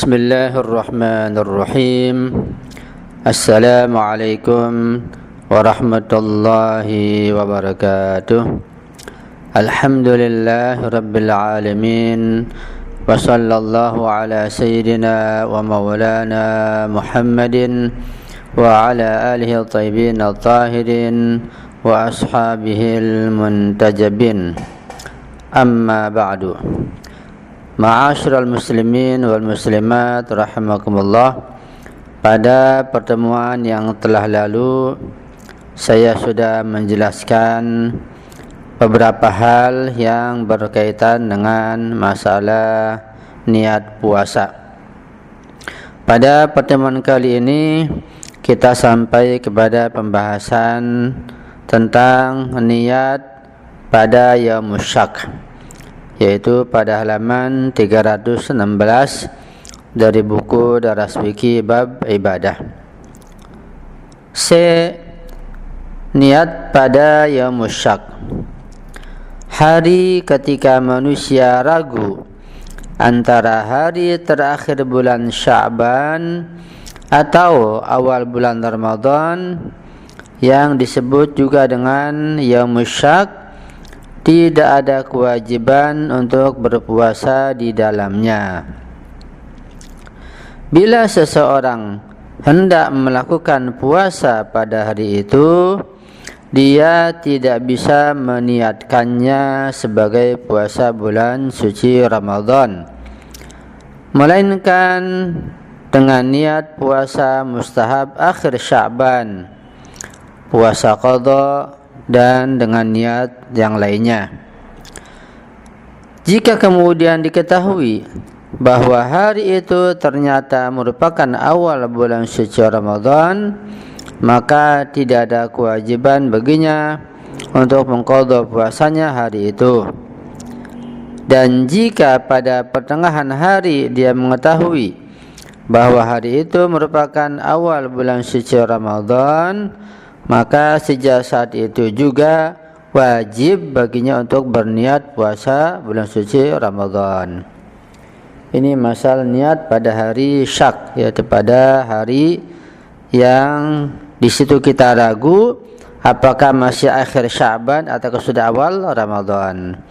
Bismillahirrahmanirrahim. Assalamualaikum warahmatullahi wabarakatuh. Alhamdulillahi rabbil alamin. Wa sallallahu ala sayyidina wa maulana Muhammadin wa ala alihi at-tayyibin at-tahirin wa ashabihil muntajabin. Amma ba'du. Ma'asyiral muslimin wal muslimat rahimakumullah. Pada pertemuan yang telah lalu saya sudah menjelaskan beberapa hal yang berkaitan dengan masalah niat puasa. Pada pertemuan kali ini kita sampai kepada pembahasan tentang niat pada Yaumus Syak, yaitu pada halaman 316 dari buku Daras Fikih bab ibadah. Niat pada Yaumus Syak, hari ketika manusia ragu antara hari terakhir bulan Sya'ban atau awal bulan Ramadan, yang disebut juga dengan Yaumus Syak. Tidak ada kewajiban untuk berpuasa di dalamnya. Bila seseorang hendak melakukan puasa pada hari itu, dia tidak bisa meniatkannya sebagai puasa bulan suci Ramadan, melainkan dengan niat puasa mustahab akhir Sya'ban, puasa qadha, dan dengan niat yang lainnya. Jika kemudian diketahui bahwa hari itu ternyata merupakan awal bulan suci Ramadan, maka tidak ada kewajiban baginya untuk mengqadha puasanya hari itu. Dan jika pada pertengahan hari dia mengetahui bahwa hari itu merupakan awal bulan suci Ramadan, maka sejak saat itu juga wajib baginya untuk berniat puasa bulan suci Ramadan. Ini masalah niat pada hari Syak, yaitu pada hari yang di situ kita ragu apakah masih akhir Sya'ban atau sudah awal Ramadan.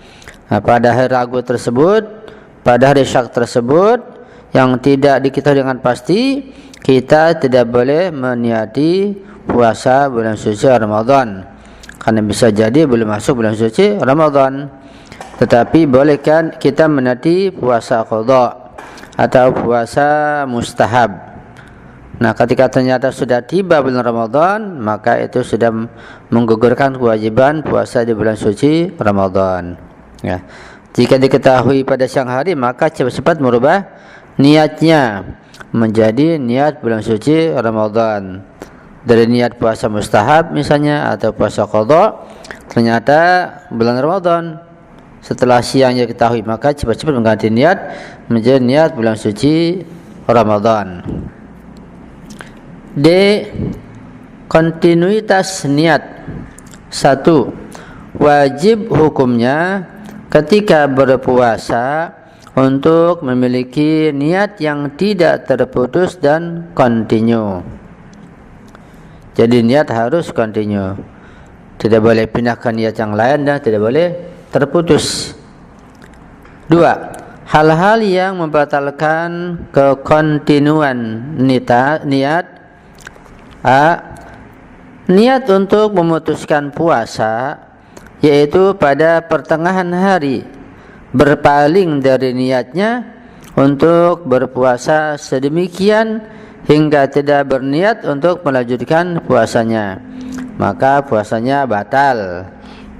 Nah, pada hari ragu tersebut, pada hari Syak tersebut yang tidak diketahui dengan pasti, kita tidak boleh meniati puasa bulan suci Ramadan, karena bisa jadi belum masuk bulan suci Ramadan. Tetapi bolehkan kita menanti puasa qadha atau puasa mustahab. Nah, ketika ternyata sudah tiba bulan Ramadan, maka itu sudah menggugurkan kewajiban puasa di bulan suci Ramadan. Ya. Jika diketahui pada siang hari, maka cepat-cepat merubah niatnya menjadi niat bulan suci Ramadan. Dari niat puasa mustahab misalnya atau puasa qadha, ternyata bulan Ramadan. Setelah siangnya ketahui, maka cepat-cepat mengganti niat menjadi niat bulan suci Ramadan. D. Kontinuitas niat. 1. Wajib hukumnya ketika berpuasa untuk memiliki niat yang tidak terputus dan kontinu. Jadi niat harus kontinu, tidak boleh pindahkan niat yang lain dan tidak boleh terputus. 2. Hal-hal yang membatalkan kekontinuan niat. A. Niat untuk memutuskan puasa, yaitu pada pertengahan hari berpaling dari niatnya untuk berpuasa sedemikian hingga tidak berniat untuk melanjutkan puasanya, maka puasanya batal,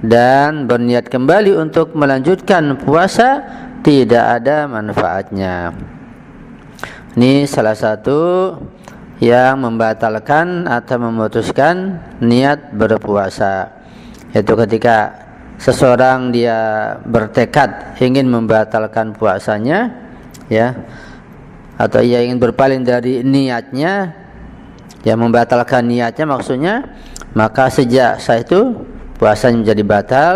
dan berniat kembali untuk melanjutkan puasa tidak ada manfaatnya. Ini salah satu yang membatalkan atau memutuskan niat berpuasa, yaitu ketika seseorang dia bertekad ingin membatalkan puasanya, ya, atau ia ingin berpaling dari niatnya, ya, membatalkan niatnya maksudnya, maka sejak saat itu puasanya menjadi batal.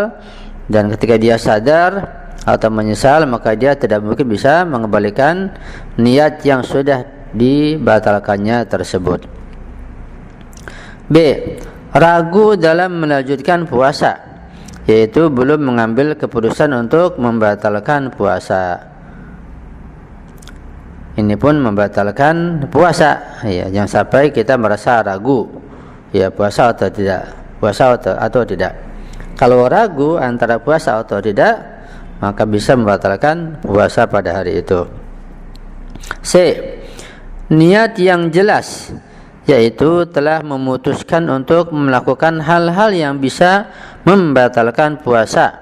Dan ketika dia sadar atau menyesal, maka dia tidak mungkin bisa mengembalikan niat yang sudah dibatalkannya tersebut. B. Ragu dalam melanjutkan puasa, yaitu belum mengambil keputusan untuk membatalkan puasa. Ini pun membatalkan puasa, ya, jangan sampai kita merasa ragu, ya, puasa atau tidak, atau tidak. Kalau ragu antara puasa atau tidak, maka bisa membatalkan puasa pada hari itu. C. Niat yang jelas, yaitu telah memutuskan untuk melakukan hal-hal yang bisa membatalkan puasa,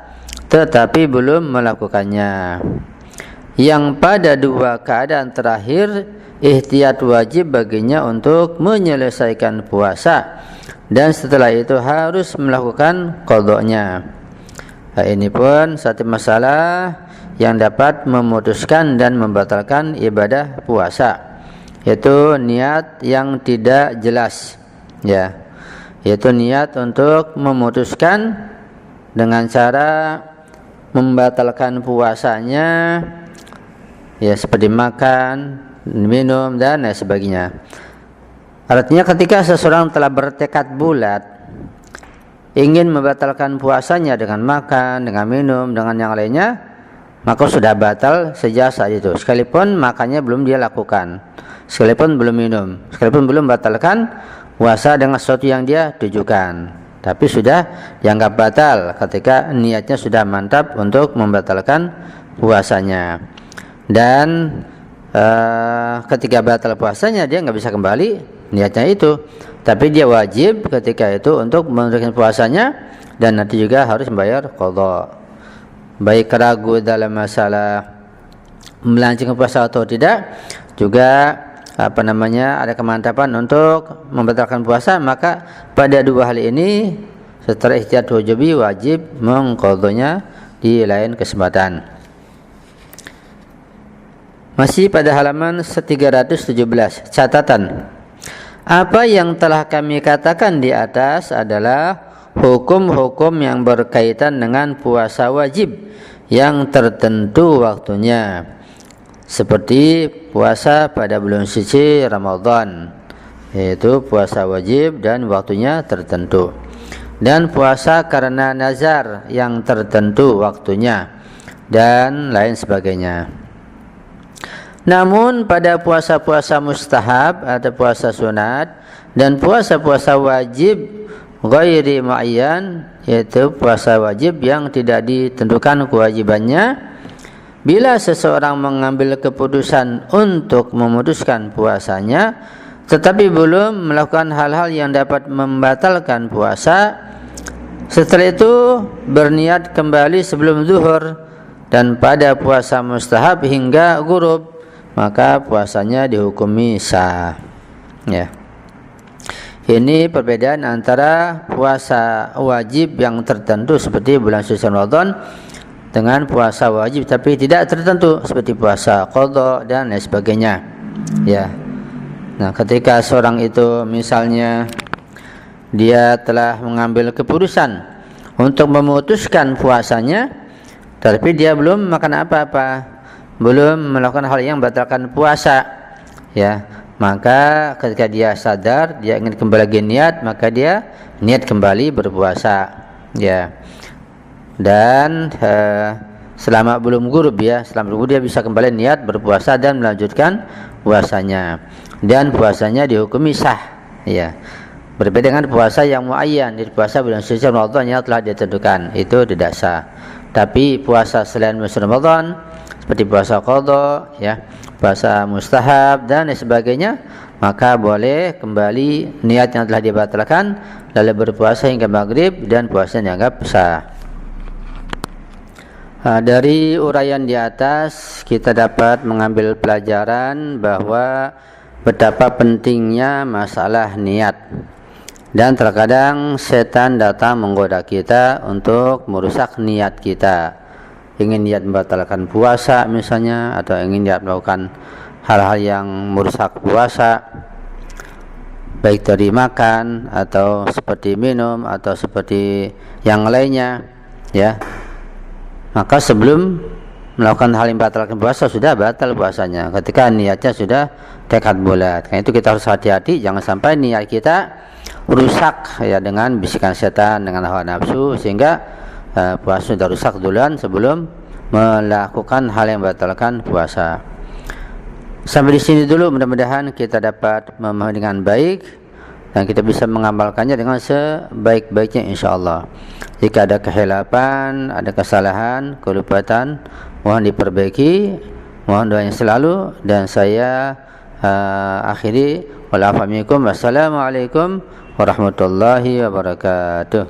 tetapi belum melakukannya. Yang pada dua keadaan terakhir, ihtiyat wajib baginya untuk menyelesaikan puasa, dan setelah itu harus melakukan qadanya. Nah, ini pun satu masalah yang dapat memutuskan dan membatalkan ibadah puasa, yaitu niat yang tidak jelas, ya, yaitu niat untuk memutuskan dengan cara membatalkan puasanya, ya, seperti makan, minum, dan lain sebagainya. Artinya ketika seseorang telah bertekad bulat ingin membatalkan puasanya dengan makan, dengan minum, dengan yang lainnya, maka sudah batal sejak saat itu, sekalipun makannya belum dia lakukan, sekalipun belum minum, sekalipun belum batalkan puasa dengan sesuatu yang dia tujukan, tapi sudah dianggap batal ketika niatnya sudah mantap untuk membatalkan puasanya. Dan ketika batal puasanya dia nggak bisa kembali niatnya itu, tapi dia wajib ketika itu untuk menunaikan puasanya, dan nanti juga harus membayar qadha. Baik ragu dalam masalah melanjutkan puasa atau tidak, juga ada kemantapan untuk membatalkan puasa, maka pada dua hal ini setelah ihtiyat wujubi wajib mengqadhanya di lain kesempatan. Masih pada halaman 317, catatan. Apa yang telah kami katakan di atas adalah hukum-hukum yang berkaitan dengan puasa wajib yang tertentu waktunya, seperti puasa pada bulan suci Ramadan, yaitu puasa wajib dan waktunya tertentu, dan puasa karena nazar yang tertentu waktunya, dan lain sebagainya. Namun pada puasa-puasa mustahab atau puasa sunat dan puasa-puasa wajib ghairi muayyan, yaitu puasa wajib yang tidak ditentukan kewajibannya, bila seseorang mengambil keputusan untuk memutuskan puasanya tetapi belum melakukan hal-hal yang dapat membatalkan puasa, setelah itu berniat kembali sebelum zuhur dan pada puasa mustahab hingga ghurub, maka puasanya dihukumi sah. Ya. Ini perbedaan antara puasa wajib yang tertentu seperti bulan suci Ramadan dengan puasa wajib tapi tidak tertentu seperti puasa qadha dan lain sebagainya. Ya. Nah, ketika seorang itu misalnya dia telah mengambil keputusan untuk memutuskan puasanya, tapi dia belum makan apa-apa, belum melakukan hal yang membatalkan puasa, ya, maka ketika dia sadar dia ingin kembali lagi niat, maka dia niat kembali berpuasa, ya, dan selama belum ghurub, ya, selama belum ghurub dia bisa kembali niat berpuasa dan melanjutkan puasanya, dan puasanya dihukumi sah, ya. Berbeda dengan puasa yang muayyan, di puasa bulan suci Ramadan yang telah ditentukan, itu tidak sah. Tapi puasa selain bulan Ramadan seperti puasa qadha, ya, puasa mustahab dan sebagainya, maka boleh kembali niat yang telah dibatalkan lalu berpuasa hingga maghrib dan puasa dianggap sah. Dari uraian di atas kita dapat mengambil pelajaran bahwa betapa pentingnya masalah niat, dan terkadang setan datang menggoda kita untuk merusak niat kita. Ingin niat membatalkan puasa misalnya, atau ingin niat melakukan hal-hal yang merusak puasa, baik dari makan atau seperti minum atau seperti yang lainnya, ya. Maka sebelum melakukan hal yang batalkan puasa, sudah batal puasanya ketika niatnya sudah tekad bulat. Karena itu kita harus hati-hati, jangan sampai niat kita rusak ya dengan bisikan setan, dengan hawa nafsu, sehingga puasa sudah rusak duluan sebelum melakukan hal yang membatalkan puasa. Sampai di sini dulu, mudah-mudahan kita dapat memahami dengan baik dan kita bisa mengamalkannya dengan sebaik-baiknya insyaallah. Jika ada kehilapan, ada kesalahan, kelupaan, mohon diperbaiki, mohon doanya selalu, dan saya akhiri. Wassalamualaikum warahmatullahi wabarakatuh.